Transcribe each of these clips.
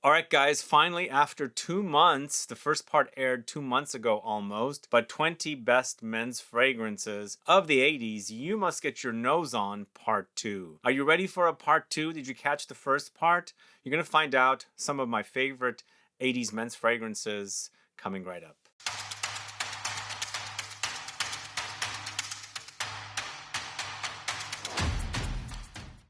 Alright guys, finally after 2 months, the first part aired 2 months ago almost, but 20 best men's fragrances of the 80s you must get your nose on part 2. Are you ready for a part 2? Did you catch the first part? You're going to find out some of my favorite 80s men's fragrances coming right up.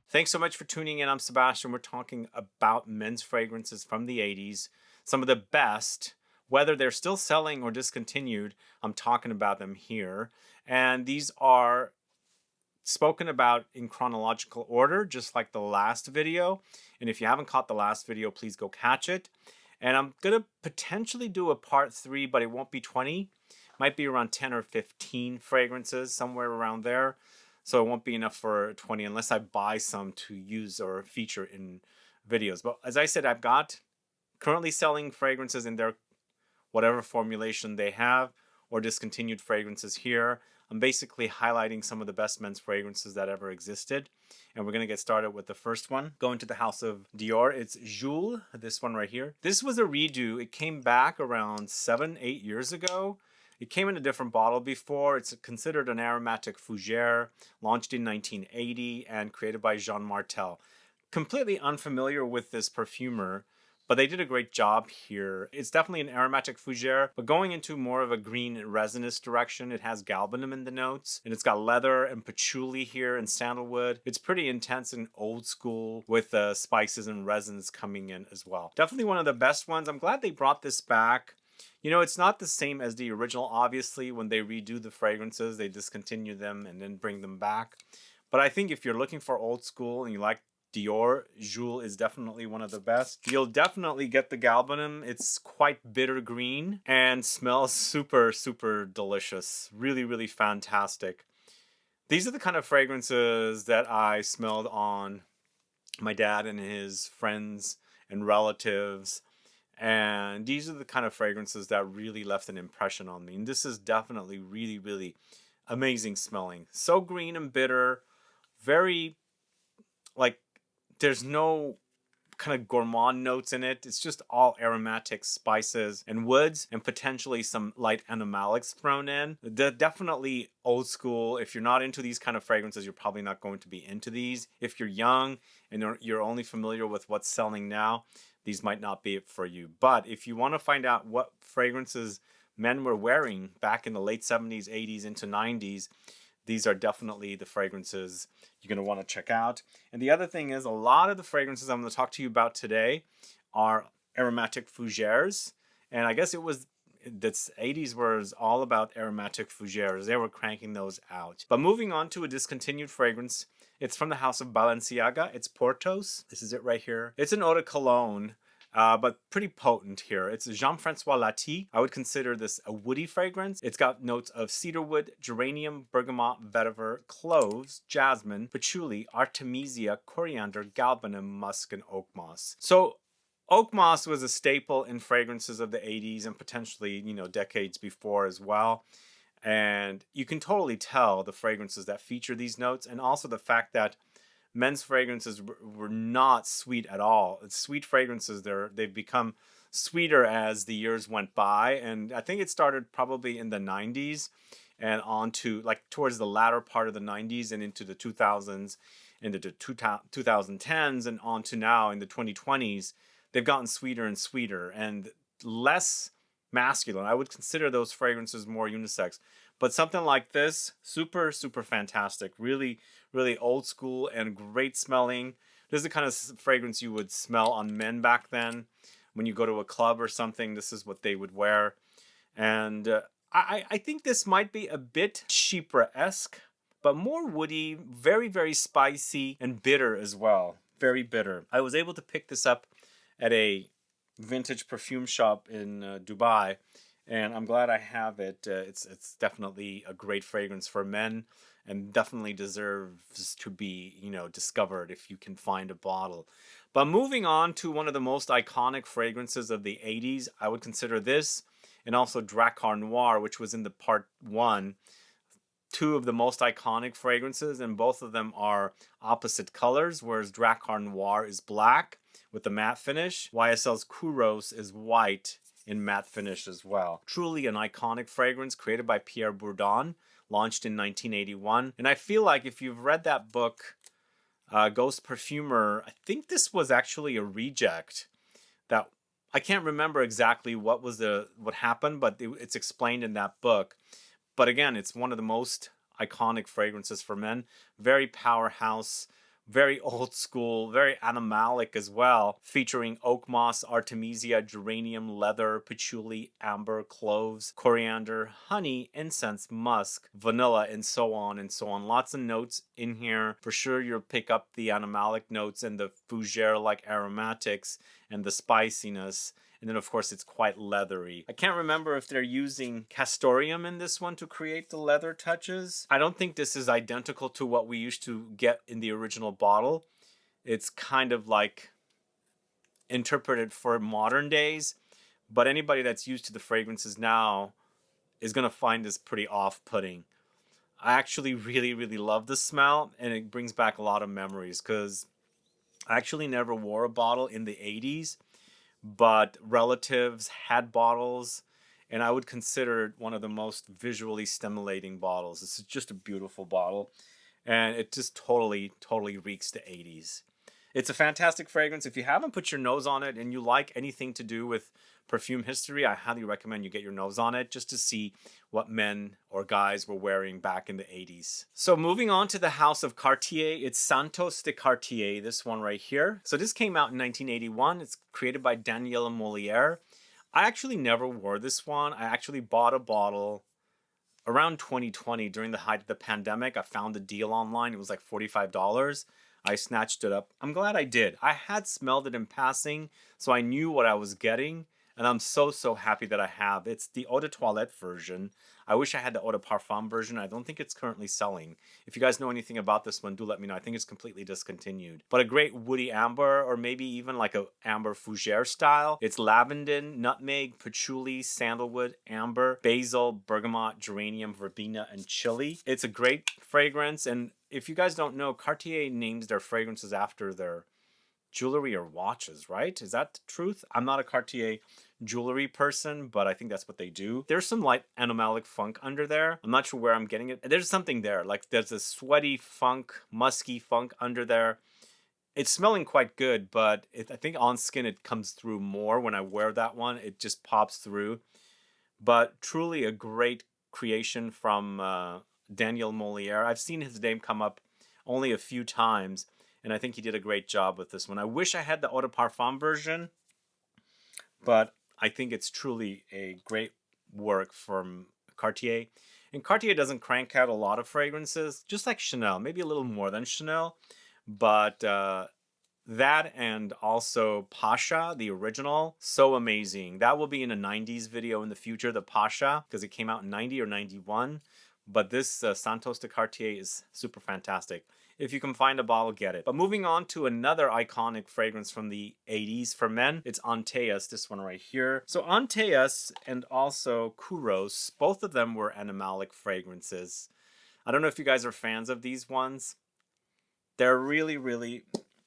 Thanks so much for tuning in. I'm Sebastian. We're talking about men's fragrances from the 80s. Some of the best, whether they're still selling or discontinued, I'm talking about them here. And these are spoken about in chronological order, just like the last video. And if you haven't caught the last video, please go catch it. And I'm going to potentially do a part 3, but it won't be 20. Might be around 10 or 15 fragrances, somewhere around there. So it won't be enough for 20 unless I buy some to use or feature in videos. But as I said, I've got currently selling fragrances in their whatever formulation they have, or discontinued fragrances here. I'm basically highlighting some of the best men's fragrances that ever existed. And we're going to get started with the first one. Going to the house of DIOR, it's JULES, this one right here. This was a redo. It came back around 7-8 years ago. It came in a different bottle before. It's considered an aromatic fougere, launched in 1980 and created by Jean Martel. Completely unfamiliar with this perfumer, but they did a great job here. It's definitely an aromatic fougere, but going into more of a green resinous direction. It has galbanum in the notes, and it's got leather and patchouli here and sandalwood. It's pretty intense and old school with spices and resins coming in as well. Definitely one of the best ones. I'm glad they brought this back. You know, it's not the same as the original, obviously. When they redo the fragrances, they discontinue them and then bring them back. But I think if you're looking for old school and you like DIOR, JULES is definitely one of the best. You'll definitely get the galbanum. It's quite bitter green and smells super, super delicious. Really, really fantastic. These are the kind of fragrances that I smelled on my dad and his friends and relatives. And these are the kind of fragrances that really left an impression on me. And this is definitely really, really amazing smelling. So green and bitter. Very, like, there's no kind of gourmand notes in it. It's just all aromatic spices and woods and potentially some light animalics thrown in. They're definitely old school. If you're not into these kind of fragrances, you're probably not going to be into these. If you're young and you're only familiar with what's selling now, these might not be it for you. But if you want to find out what fragrances men were wearing back in the late 70s, 80s, into 90s, these are definitely the fragrances you're going to want to check out. And the other thing is, a lot of the fragrances I'm going to talk to you about today are aromatic fougeres. And I guess the 80s was all about aromatic fougeres. They were cranking those out. But moving on to a discontinued fragrance, it's from the house of Balenciaga. It's Portos. This is it right here. It's an eau de cologne, but pretty potent here. It's Jean-Francois Latty. I would consider this a woody fragrance. It's got notes of cedarwood, geranium, bergamot, vetiver, cloves, jasmine, patchouli, artemisia, coriander, galbanum, musk, and oakmoss. So Oakmoss was a staple in fragrances of the 80s and potentially, decades before as well. And you can totally tell the fragrances that feature these notes, and also the fact that men's fragrances were not sweet at all. It's sweet fragrances, they've become sweeter as the years went by. And I think it started probably in the 90s and on to like towards the latter part of the 90s and into the 2000s, into the 2010s and on to now in the 2020s. They've gotten sweeter and sweeter and less masculine. I would consider those fragrances more unisex. But something like this, super, super fantastic. Really, really old school and great smelling. This is the kind of fragrance you would smell on men back then. When you go to a club or something, this is what they would wear. And I think this might be a bit Chypre-esque, but more woody, very, very spicy and bitter as well. Very bitter. I was able to pick this up at a vintage perfume shop in Dubai, and I'm glad I have it. It's definitely a great fragrance for men and definitely deserves to be, discovered if you can find a bottle. But moving on to one of the most iconic fragrances of the 80s, I would consider this, and also Drakkar Noir, which was in the part 1. Two of the most iconic fragrances, and both of them are opposite colors, whereas Drakkar Noir is black with the matte finish. YSL's KOUROS is white in matte finish as well. Truly an iconic fragrance created by Pierre Bourdon, launched in 1981. And I feel like if you've read that book, Ghost Perfumer, I think this was actually a reject. That I can't remember exactly what happened, but it's explained in that book. But again, it's one of the most iconic fragrances for men. Very powerhouse, very old school, very animalic as well, featuring Oakmoss, Artemisia, Geranium, leather, patchouli, amber, cloves, coriander, honey, incense, musk, vanilla, and so on and so on. Lots of notes in here. For sure, you'll pick up the animalic notes and the fougere-like aromatics and the spiciness. And then, of course, it's quite leathery. I can't remember if they're using castoreum in this one to create the leather touches. I don't think this is identical to what we used to get in the original bottle. It's kind of like interpreted for modern days. But anybody that's used to the fragrances now is going to find this pretty off-putting. I actually really, really love the smell, and it brings back a lot of memories because I actually never wore a bottle in the 80s. But relatives had bottles, and I would consider it one of the most visually stimulating bottles. This is just a beautiful bottle, and it just totally reeks the 80s. It's a fantastic fragrance. If you haven't put your nose on it and you like anything to do with perfume history, I highly recommend you get your nose on it just to see what men or guys were wearing back in the 80s. So moving on to the house of Cartier, it's Santos de Cartier, this one right here. So this came out in 1981. It's created by Daniel Moliere. I actually never wore this one. I actually bought a bottle around 2020 during the height of the pandemic. I found a deal online. It was like $45. I snatched it up. I'm glad I did. I had smelled it in passing, so I knew what I was getting. And I'm so happy that I have. It's the Eau de Toilette version. I wish I had the Eau de Parfum version. I don't think it's currently selling. If you guys know anything about this one, do let me know. I think it's completely discontinued. But a great woody amber, or maybe even like a amber fougere style. It's lavandin, nutmeg, patchouli, sandalwood, amber, basil, bergamot, geranium, verbena, and chili. It's a great fragrance. And if you guys don't know, Cartier names their fragrances after their jewelry or watches, right? Is that the truth? I'm not a Cartier jewelry person, but I think that's what they do. There's some light animalic funk under there. I'm not sure where I'm getting it. There's something there. Like there's a sweaty funk, musky funk under there. It's smelling quite good, but I think on skin it comes through more when I wear that one. It just pops through. But truly a great creation from Daniel Moliere. I've seen his name come up only a few times, and I think he did a great job with this one. I wish I had the Eau de Parfum version, but I think it's truly a great work from Cartier. And Cartier doesn't crank out a lot of fragrances, just like Chanel, maybe a little more than Chanel. But that and also Pasha, the original, so amazing. That will be in a 90s video in the future, the Pasha, because it came out in 90 or 91. But this Santos de Cartier is super fantastic. If you can find a bottle, get it. But moving on to another iconic fragrance from the 80s for men, it's ANTAEUS, this one right here. So ANTAEUS and also KOUROS, both of them were animalic fragrances. I don't know if you guys are fans of these ones. They're really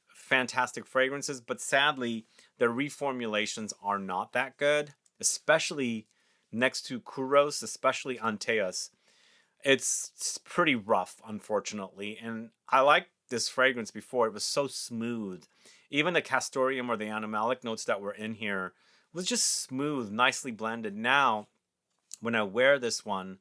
fantastic fragrances, but sadly, their reformulations are not that good, especially next to KOUROS, especially ANTAEUS. It's pretty rough, unfortunately, and I liked this fragrance before. It was so smooth. Even the castoreum or the animalic notes that were in here was just smooth, nicely blended. Now, when I wear this one,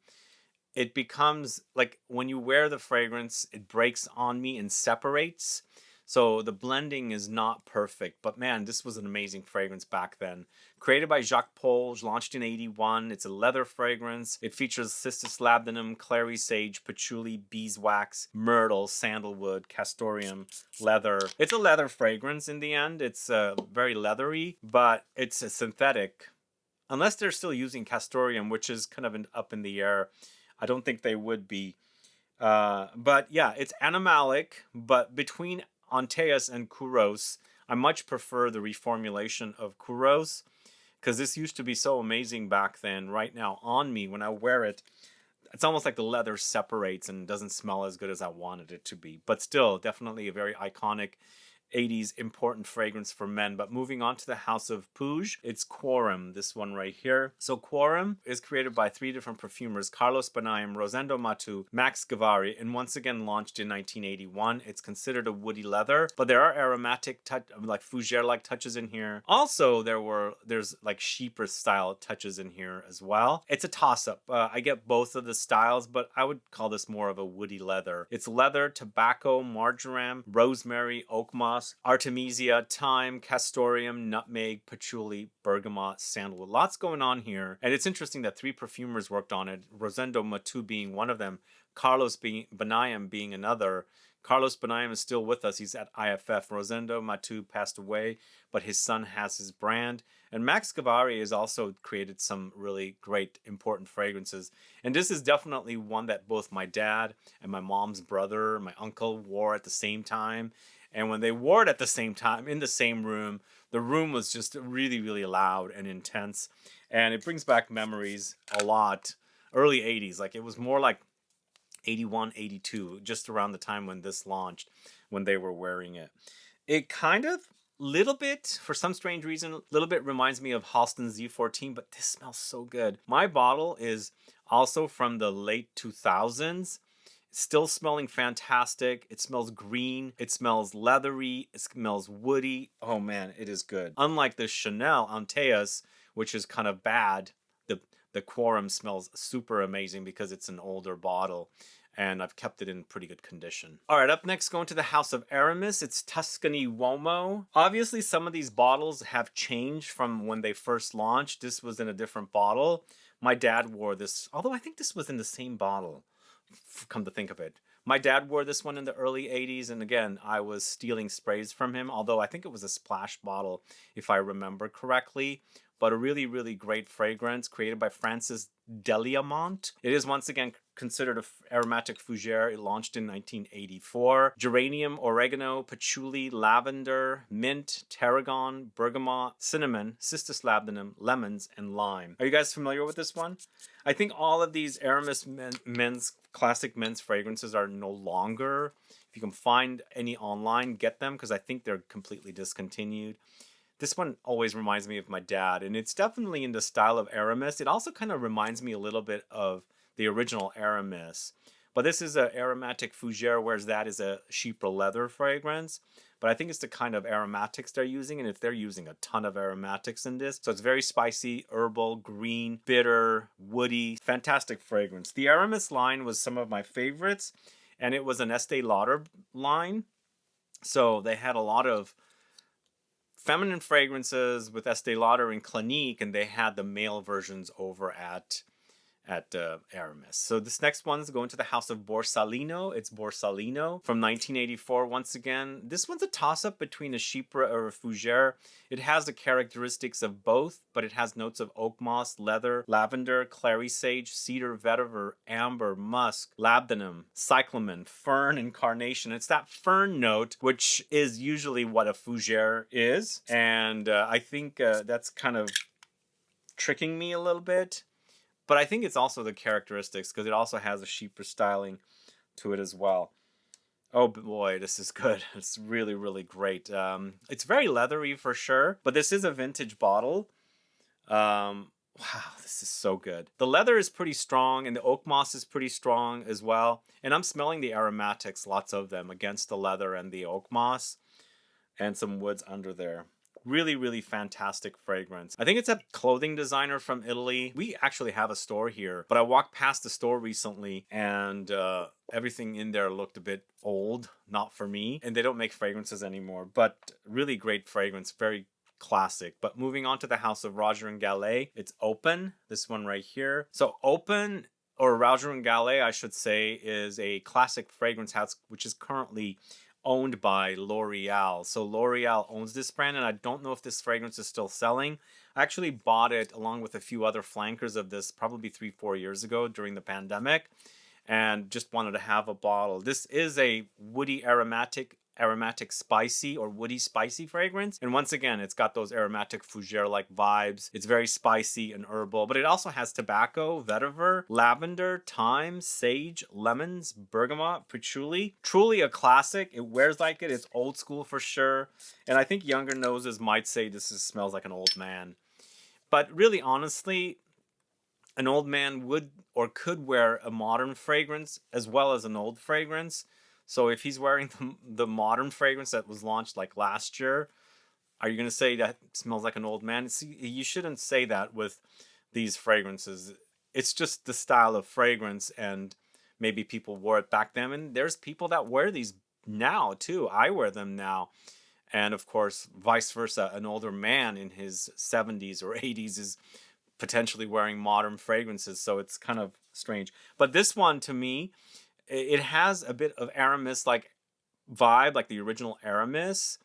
it becomes like when you wear the fragrance, it breaks on me and separates. So the blending is not perfect, but man, this was an amazing fragrance back then. Created by Jacques Polge, launched in 81. It's a leather fragrance. It features cistus labdanum, clary sage, patchouli, beeswax, myrtle, sandalwood, castoreum, leather. It's a leather fragrance in the end. It's very leathery, but it's a synthetic. Unless they're still using castoreum, which is kind of up in the air. I don't think they would be. But yeah, it's animalic, but between ANTAEUS and KOUROS, I much prefer the reformulation of KOUROS because this used to be so amazing back then. Right now on me, when I wear it, it's almost like the leather separates and doesn't smell as good as I wanted it to be. But still, definitely a very iconic 80s important fragrance for men. But moving on to the house of PUIG, it's QUORUM, this one right here. So QUORUM is created by 3 different perfumers, Carlos Bonayem, Rosendo Matu, Max Gavari, and once again launched in 1981. It's considered a woody leather, but there are aromatic like Fougere-like touches in here. Also, there's like Chypre style touches in here as well. It's a toss-up. I get both of the styles, but I would call this more of a woody leather. It's leather, tobacco, marjoram, rosemary, oakmoss, Artemisia, thyme, castoreum, nutmeg, patchouli, bergamot, sandalwood. Lots going on here. And it's interesting that 3 perfumers worked on it, Rosendo Matu being one of them, Carlos Bonayem being another. Carlos Bonayem is still with us. He's at IFF. Rosendo Matu passed away, but his son has his brand. And Max Gavari has also created some really great, important fragrances. And this is definitely one that both my dad and my mom's brother, my uncle, wore at the same time. And when they wore it at the same time in the same room, the room was just really, really loud and intense. And it brings back memories a lot. Early 80s, like it was more like 81, 82, just around the time when this launched, when they were wearing it. It kind of, little bit, for some strange reason, a little bit reminds me of Halston Z14, but this smells so good. My bottle is also from the late 2000s. Still smelling fantastic. It smells green. It smells leathery. It smells woody. Oh man, it is good. Unlike the Chanel ANTAEUS, which is kind of bad, the QUORUM smells super amazing because it's an older bottle. And I've kept it in pretty good condition. All right, up next, going to the house of ARAMIS. It's Tuscany UOMO. Obviously, some of these bottles have changed from when they first launched. This was in a different bottle. My dad wore this, although I think this was in the same bottle, come to think of it. My dad wore this one in the early 80s, and again, I was stealing sprays from him, although I think it was a splash bottle, if I remember correctly. But a really, really great fragrance created by Francis Deliamont. It is once again considered an aromatic fougere. It launched in 1984. Geranium, oregano, patchouli, lavender, mint, tarragon, bergamot, cinnamon, cistus labdanum, lemons, and lime. Are you guys familiar with this one? I think all of these ARAMIS classic men's fragrances are no longer. If you can find any online, get them, because I think they're completely discontinued. This one always reminds me of my dad, and it's definitely in the style of ARAMIS. It also kind of reminds me a little bit of the original ARAMIS. But this is an aromatic fougere, whereas that is a Chypre leather fragrance. But I think it's the kind of aromatics they're using, and if they're using a ton of aromatics in this. So it's very spicy, herbal, green, bitter, woody, fantastic fragrance. The ARAMIS line was some of my favorites, and it was an Estee Lauder line. So they had a lot of feminine fragrances with Estee Lauder and Clinique, and they had the male versions over at ARAMIS. So this next one is going to the house of Borsalino. It's Borsalino from 1984 once again. This one's a toss-up between a Chypre or a Fougere. It has the characteristics of both, but it has notes of oak moss, leather, lavender, clary sage, cedar, vetiver, amber, musk, labdanum, cyclamen, fern, and carnation. It's that fern note, which is usually what a Fougere is. And I think that's kind of tricking me a little bit. But I think it's also the characteristics, because it also has a Chypre styling to it as well. Oh boy, this is good. It's really, really great. It's very leathery for sure, but this is a vintage bottle. Wow, this is so good. The leather is pretty strong, and the oak moss is pretty strong as well. And I'm smelling the aromatics, lots of them, against the leather and the oak moss, and some woods under there. Really, really fantastic fragrance. I think it's a clothing designer from Italy. We actually have a store here, but I walked past the store recently, and everything in there looked a bit old, not for me. And they don't make fragrances anymore, but really great fragrance, very classic. But moving on to the house of Roger and Gallet, it's Open, this one right here. So Open, or Roger and Gallet, I should say, is a classic fragrance house, which is currently owned by L'Oreal. So L'Oreal owns this brand, and I don't know if this fragrance is still selling. I actually bought it along with a few other flankers of this probably 3-4 years ago during the pandemic, and just wanted to have a bottle. This is a woody aromatic aromatic spicy or woody spicy fragrance. And once again, it's got those aromatic fougere-like vibes. It's very spicy and herbal, but it also has tobacco, vetiver, lavender, thyme, sage, lemons, bergamot, patchouli. Truly a classic. It wears like it. It's old school for sure. And I think younger noses might say this smells like an old man. But really, honestly, an old man would or could wear a modern fragrance as well as an old fragrance. So if he's wearing the modern fragrance that was launched like last year, are you going to say that smells like an old man? See, you shouldn't say that with these fragrances. It's just the style of fragrance, and maybe people wore it back then. And there's people that wear these now too. I wear them now. And of course, vice versa, an older man in his 70s or 80s is potentially wearing modern fragrances. So it's kind of strange. But this one, to me, it has a bit of Aramis-like vibe, like the original Aramis.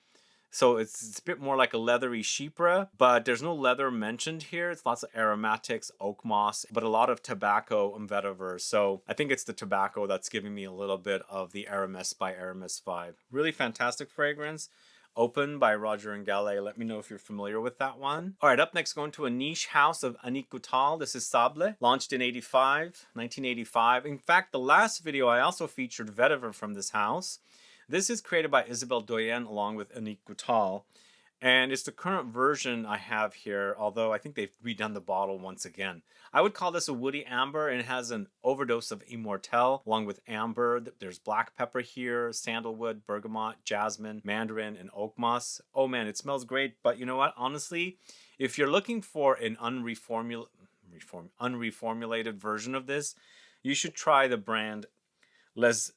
So it's a bit more like a leathery chypre, but there's no leather mentioned here. It's lots of aromatics, oak moss, but a lot of tobacco and vetiver. So I think it's the tobacco that's giving me a little bit of the Aramis by Aramis vibe. Really fantastic fragrance. Open by Roger and Gallet. Let me know if you're familiar with that one. All right, up next, going to a niche house of Annick Goutal. This is Sable, launched in 1985. In fact, the last video I also featured vetiver from this house. This is created by Isabelle Doyen along with Annick Goutal. And it's the current version I have here, although I think they've redone the bottle once again. I would call this a woody amber, and it has an overdose of immortelle along with amber. There's black pepper here, sandalwood, bergamot, jasmine, mandarin, and oak moss. Oh man, it smells great, but you know what? Honestly, if you're looking for an unreformulated version of this, you should try the brand Les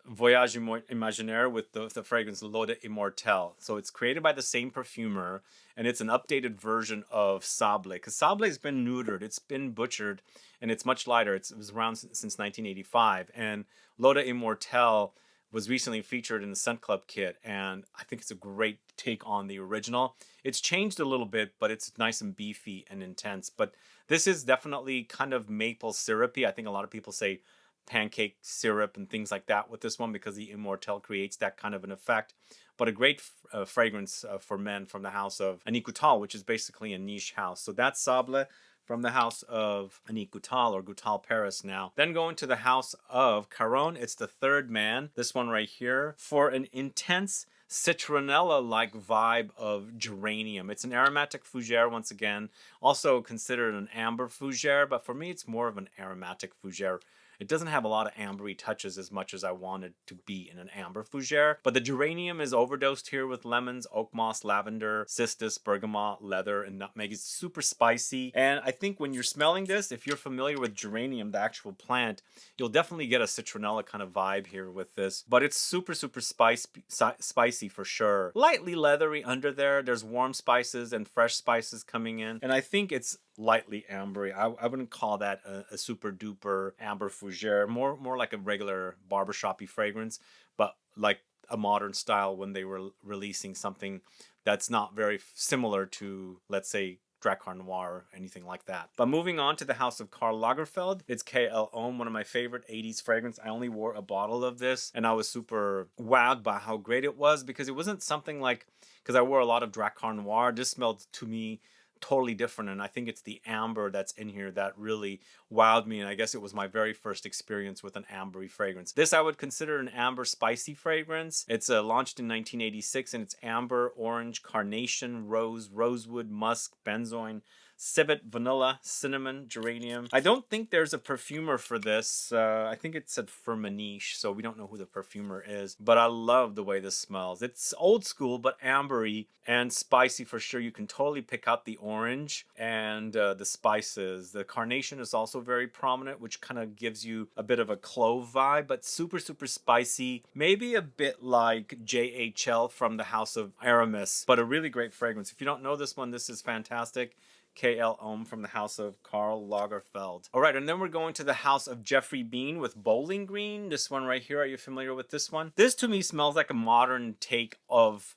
Voyage Imaginaire with the fragrance L'Eau d'Immortelle. So it's created by the same perfumer, and it's an updated version of Sable. Because Sable has been neutered, it's been butchered, and it's much lighter. It was around since 1985. And L'Eau d'Immortelle was recently featured in the Scent Club kit, and I think it's a great take on the original. It's changed a little bit, but it's nice and beefy and intense. But this is definitely kind of maple syrupy. I think a lot of people say pancake syrup and things like that with this one because the immortelle creates that kind of an effect. But a great fragrance for men from the house of Annick Goutal, which is basically a niche house. So that's Sable from the house of Annick Goutal, or Goutal Paris now. Then going to the house of Caron. It's the third man, this one right here, for an intense citronella-like vibe of geranium. It's an aromatic fougere once again, also considered an amber fougere, but for me it's more of an aromatic fougere. It doesn't have a lot of ambery touches as much as I wanted to be in an amber fougere. But the geranium is overdosed here with lemons, oak moss, lavender, cistus, bergamot, leather, and nutmeg. It's super spicy. And I think when you're smelling this, if you're familiar with geranium, the actual plant, you'll definitely get a citronella kind of vibe here with this. But it's super, super spicy for sure. Lightly leathery under there. There's warm spices and fresh spices coming in. And I think it's lightly ambery. I wouldn't call that a super duper amber fougere. More like a regular barbershop-y fragrance, but like a modern style when they were releasing something that's not very similar to, let's say, Drakkar Noir or anything like that. But moving on to the house of Karl Lagerfeld, it's KL Homme, one of my favorite 80s fragrance. I only wore a bottle of this, and I was super wowed by how great it was, because it wasn't something like, because I wore a lot of Drakkar Noir, this smelled to me totally different, and I think it's the amber that's in here that really wowed me, and I guess it was my very first experience with an ambery fragrance. This I would consider an amber spicy fragrance. It's launched in 1986, and it's amber, orange, carnation, rose, rosewood, musk, benzoin, civet, vanilla, cinnamon, geranium. I don't think there's a perfumer for this. I think it said Firmenich, so we don't know who the perfumer is. But I love the way this smells. It's old school, but ambery and spicy for sure. You can totally pick out the orange and the spices. The carnation is also very prominent, which kind of gives you a bit of a clove vibe, but super, super spicy. Maybe a bit like JHL from the house of Aramis, but a really great fragrance. If you don't know this one, this is fantastic. KL Homme from the house of Karl Lagerfeld. All right, and then we're going to the house of Jeffrey Bean with Bowling Green. This one right here, are you familiar with this one? This to me smells like a modern take of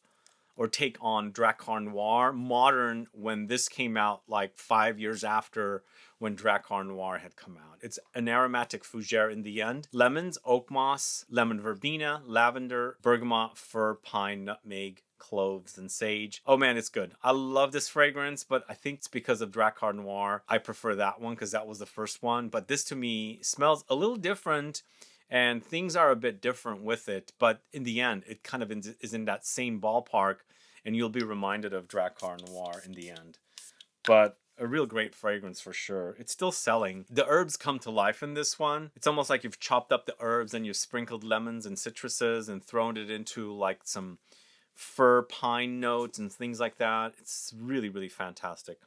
or take on Dracar Noir modern when this came out like 5 years after when Dracar Noir had come out. It's an aromatic fougere in the end. Lemons, oak moss, lemon verbena, lavender, bergamot, fir, pine, nutmeg, cloves, and sage. Oh man, it's good. I love this fragrance, but I think it's because of Dracar Noir. I prefer that one because that was the first one. But this to me smells a little different and things are a bit different with it. But in the end, it kind of is in that same ballpark and you'll be reminded of Dracar Noir in the end. But a real great fragrance for sure. It's still selling. The herbs come to life in this one. It's almost like you've chopped up the herbs and you've sprinkled lemons and citruses and thrown it into like some fir pine notes and things like that. It's really, really fantastic.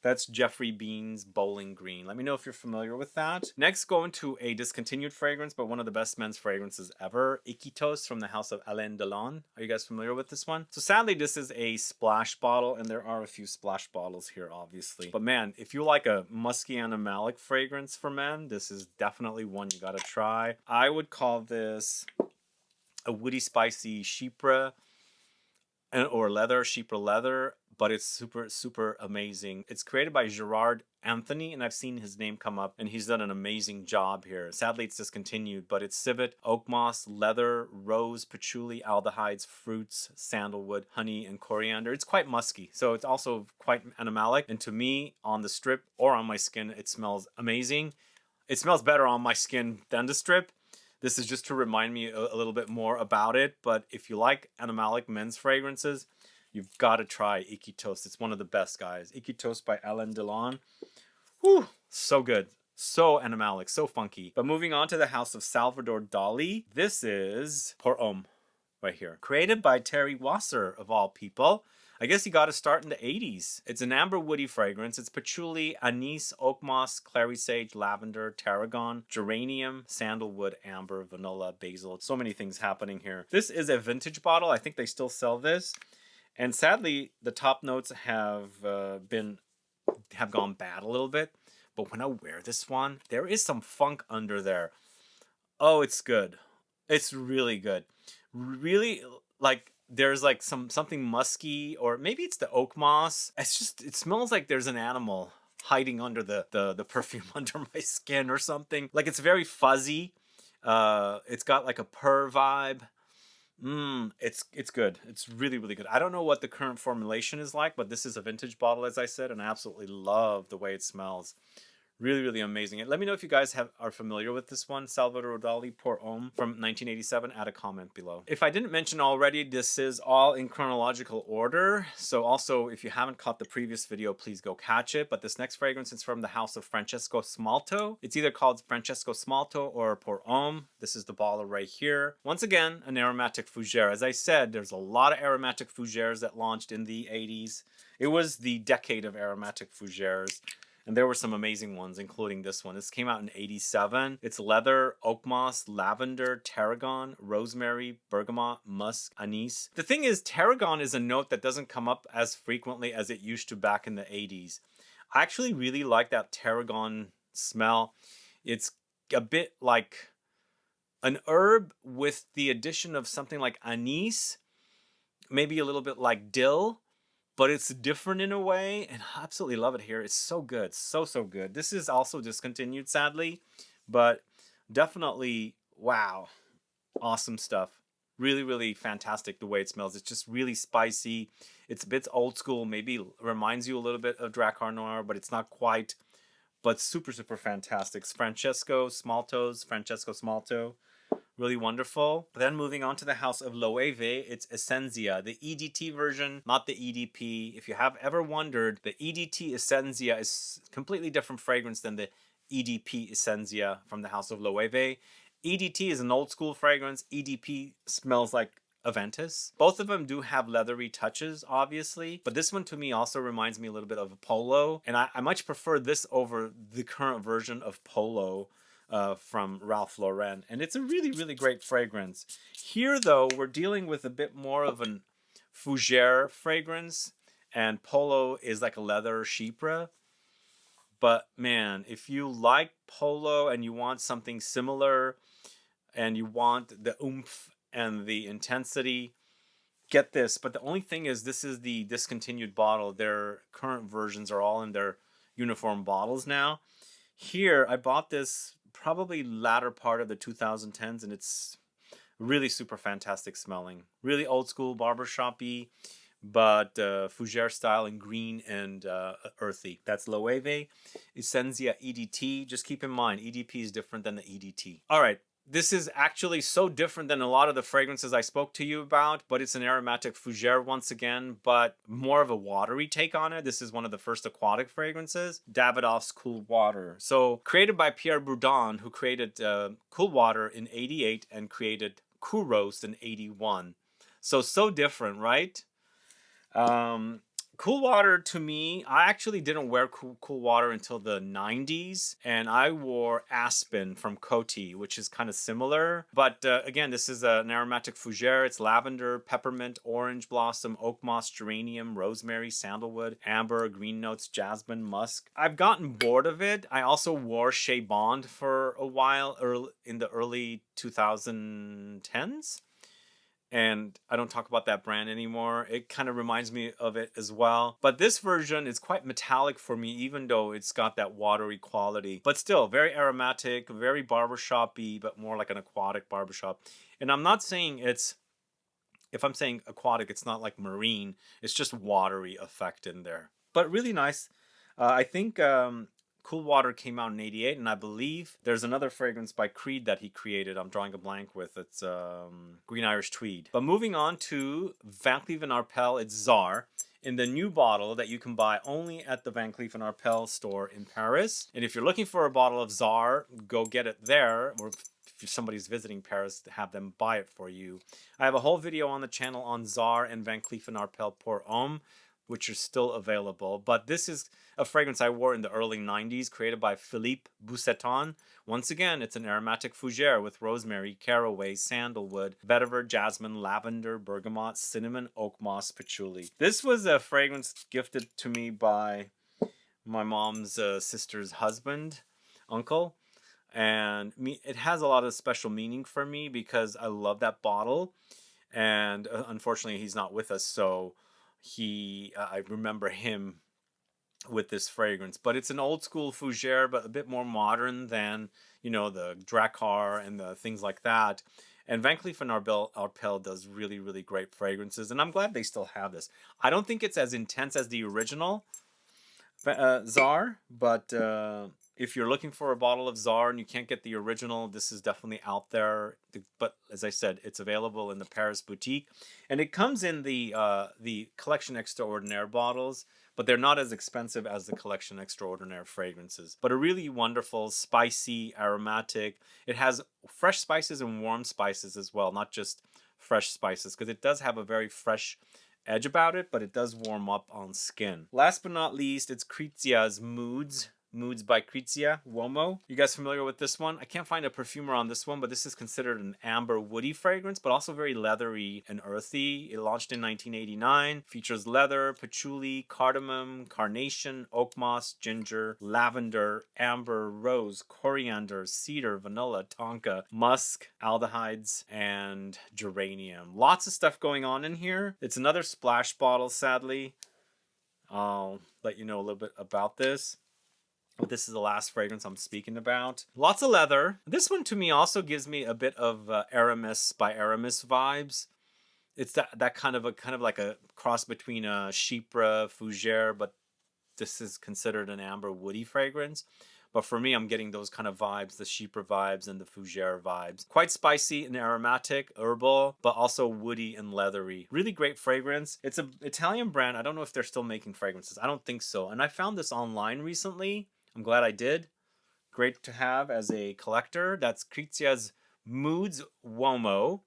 That's Jeffrey Bean's Bowling Green. Let me know if you're familiar with that. Next, go into a discontinued fragrance, but one of the best men's fragrances ever. Iquitos from the house of Alain Delon. Are you guys familiar with this one? So sadly, this is a splash bottle, and there are a few splash bottles here, obviously. But man, if you like a musky animalic fragrance for men, this is definitely one you gotta try. I would call this a woody, spicy chypre or leather, chypre leather, but it's super, super amazing. It's created by Gerard Anthony, and I've seen his name come up, and he's done an amazing job here. Sadly, it's discontinued, but it's civet, oak moss, leather, rose, patchouli, aldehydes, fruits, sandalwood, honey, and coriander. It's quite musky, so it's also quite animalic, and to me, on the strip or on my skin, it smells amazing. It smells better on my skin than the strip. This is just to remind me a little bit more about it. But if you like animalic men's fragrances, you've got to try Iquitos. It's one of the best, guys. Iquitos by Alain Delon. Whew, so good. So animalic, so funky. But moving on to the house of Salvador Dali. This is Pour Homme right here. Created by Terry Wasser, of all people. I guess he got to start in the 80s. It's an amber woody fragrance. It's patchouli, anise, oak moss, clary sage, lavender, tarragon, geranium, sandalwood, amber, vanilla, basil. So many things happening here. This is a vintage bottle. I think they still sell this. And sadly, the top notes have gone bad a little bit. But when I wear this one, there is some funk under there. Oh, it's good. It's really good. Really, like, there's like something musky, or maybe it's the oak moss. It's just, it smells like there's an animal hiding under the perfume under my skin or something. Like, it's very fuzzy. It's got like a purr vibe. It's good. It's really, really good. I don't know what the current formulation is like, but this is a vintage bottle, as I said, and I absolutely love the way it smells. Really, really amazing. And let me know if you guys are familiar with this one, Salvador Dali Pour Homme from 1987. Add a comment below. If I didn't mention already, this is all in chronological order. So also, if you haven't caught the previous video, please go catch it. But this next fragrance is from the house of Francesco Smalto. It's either called Francesco Smalto or Pour Homme. This is the bottle right here. Once again, an aromatic fougere. As I said, there's a lot of aromatic fougeres that launched in the 80s. It was the decade of aromatic fougeres. And there were some amazing ones, including this one. This came out in 87. It's leather, oak moss, lavender, tarragon, rosemary, bergamot, musk, anise. The thing is, tarragon is a note that doesn't come up as frequently as it used to back in the 80s. I actually really like that tarragon smell. It's a bit like an herb with the addition of something like anise, maybe a little bit like dill. But it's different in a way, and I absolutely love it here. It's so good. So, so good. This is also discontinued, sadly, but definitely, wow, awesome stuff. Really, really fantastic the way it smells. It's just really spicy. It's a bit old school, maybe reminds you a little bit of Dracar Noir, but it's not quite. But super, super fantastic. Francesco Smalto. Really wonderful. Then moving on to the house of Loewe, it's Essentia, the EDT version, not the EDP. If you have ever wondered, the EDT Essentia is a completely different fragrance than the EDP Essentia from the house of Loewe. EDT is an old school fragrance. EDP smells like Aventus. Both of them do have leathery touches, obviously, but this one to me also reminds me a little bit of a Polo, and I much prefer this over the current version of Polo from Ralph Lauren, and it's a really, really great fragrance. Here, though, we're dealing with a bit more of an fougere fragrance, and Polo is like a leather chypre. But man, if you like Polo and you want something similar, and you want the oomph and the intensity, get this, but the only thing is this is the discontinued bottle. Their current versions are all in their uniform bottles now. Here, I bought this probably latter part of the 2010s, and it's really super fantastic smelling. Really old school barbershop-y, but Fougere style in green and earthy. That's Loewe Essentia EDT. Just keep in mind, EDP is different than the EDT. All right. This is actually so different than a lot of the fragrances I spoke to you about, but it's an aromatic Fougere once again, but more of a watery take on it. This is one of the first aquatic fragrances, Davidoff's Cool Water. So created by Pierre Bourdon, who created Cool Water in '88 and created KOUROS in '81. So different, right? Cool Water, to me, I actually didn't wear cool Water until the 90s, and I wore Aspen from Coty, which is kind of similar. But again, this is an aromatic Fougere. It's lavender, peppermint, orange blossom, oakmoss, geranium, rosemary, sandalwood, amber, green notes, jasmine, musk. I've gotten bored of it. I also wore Shea Bond for a while in the early 2010s. And I don't talk about that brand anymore. It kind of reminds me of it as well. But this version is quite metallic for me, even though it's got that watery quality. But still, very aromatic, very barbershop-y, but more like an aquatic barbershop. And I'm not saying it's, if I'm saying aquatic, it's not like marine. It's just watery effect in there. But really nice. I think Cool Water came out in '88, and I believe there's another fragrance by Creed that he created. I'm drawing a blank with. It's Green Irish Tweed. But moving on to Van Cleef & Arpels, it's Czar, in the new bottle that you can buy only at the Van Cleef & Arpels store in Paris. And if you're looking for a bottle of Czar, go get it there. Or if somebody's visiting Paris, have them buy it for you. I have a whole video on the channel on Czar and Van Cleef & Arpels Pour Homme, which are still available. But this is a fragrance I wore in the early 90s, created by Philippe Bousseton. Once again, it's an aromatic Fougere with rosemary, caraway, sandalwood, vetiver, jasmine, lavender, bergamot, cinnamon, oak moss, patchouli. This was a fragrance gifted to me by my mom's sister's husband, uncle. And it has a lot of special meaning for me because I love that bottle. And unfortunately, he's not with us, so I remember him with this fragrance. But it's an old school Fougere, but a bit more modern than, you know, the Drakkar and the things like that. And Van Cleef & Arpels does really, really great fragrances, and I'm glad they still have this. I don't think it's as intense as the original Czar, but if you're looking for a bottle of Czar and you can't get the original, this is definitely out there. But as I said, it's available in the Paris boutique, and it comes in the Collection Extraordinaire bottles, but they're not as expensive as the Collection Extraordinaire fragrances. But a really wonderful, spicy, aromatic. It has fresh spices and warm spices as well, not just fresh spices, because it does have a very fresh edge about it, but it does warm up on skin. Last but not least, it's Krizia's Moods. Moods by Krizia, UOMO. You guys familiar with this one? I can't find a perfumer on this one, but this is considered an amber woody fragrance, but also very leathery and earthy. It launched in 1989. Features leather, patchouli, cardamom, carnation, oak moss, ginger, lavender, amber, rose, coriander, cedar, vanilla, tonka, musk, aldehydes, and geranium. Lots of stuff going on in here. It's another splash bottle, sadly. I'll let you know a little bit about this. This is the last fragrance I'm speaking about. Lots of leather. This one to me also gives me a bit of Aramis by Aramis vibes. It's that kind of like a cross between a Chypre, Fougere, but this is considered an amber woody fragrance. But for me, I'm getting those kind of vibes, the Chypre vibes and the Fougere vibes. Quite spicy and aromatic, herbal, but also woody and leathery. Really great fragrance. It's an Italian brand. I don't know if they're still making fragrances. I don't think so. And I found this online recently. I'm glad I did. Great to have as a collector. That's Krizia's Moods UOMO.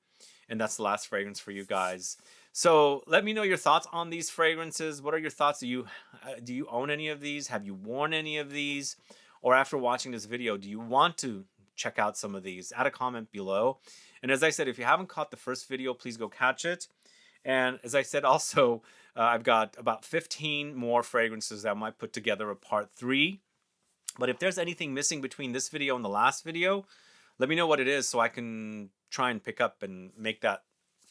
And that's the last fragrance for you guys. So let me know your thoughts on these fragrances. What are your thoughts? Do you own any of these? Have you worn any of these? Or after watching this video, do you want to check out some of these? Add a comment below. And as I said, if you haven't caught the first video, please go catch it. And as I said also, I've got about 15 more fragrances that I might put together a part 3. But if there's anything missing between this video and the last video, let me know what it is so I can try and pick up and make that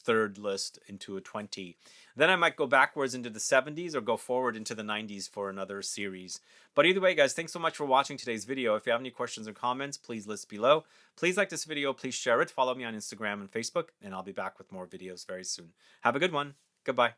third list into a 20. Then I might go backwards into the 70s or go forward into the 90s for another series. But either way, guys, thanks so much for watching today's video. If you have any questions or comments, please list below. Please like this video, please share it, follow me on Instagram and Facebook, and I'll be back with more videos very soon. Have a good one. Goodbye.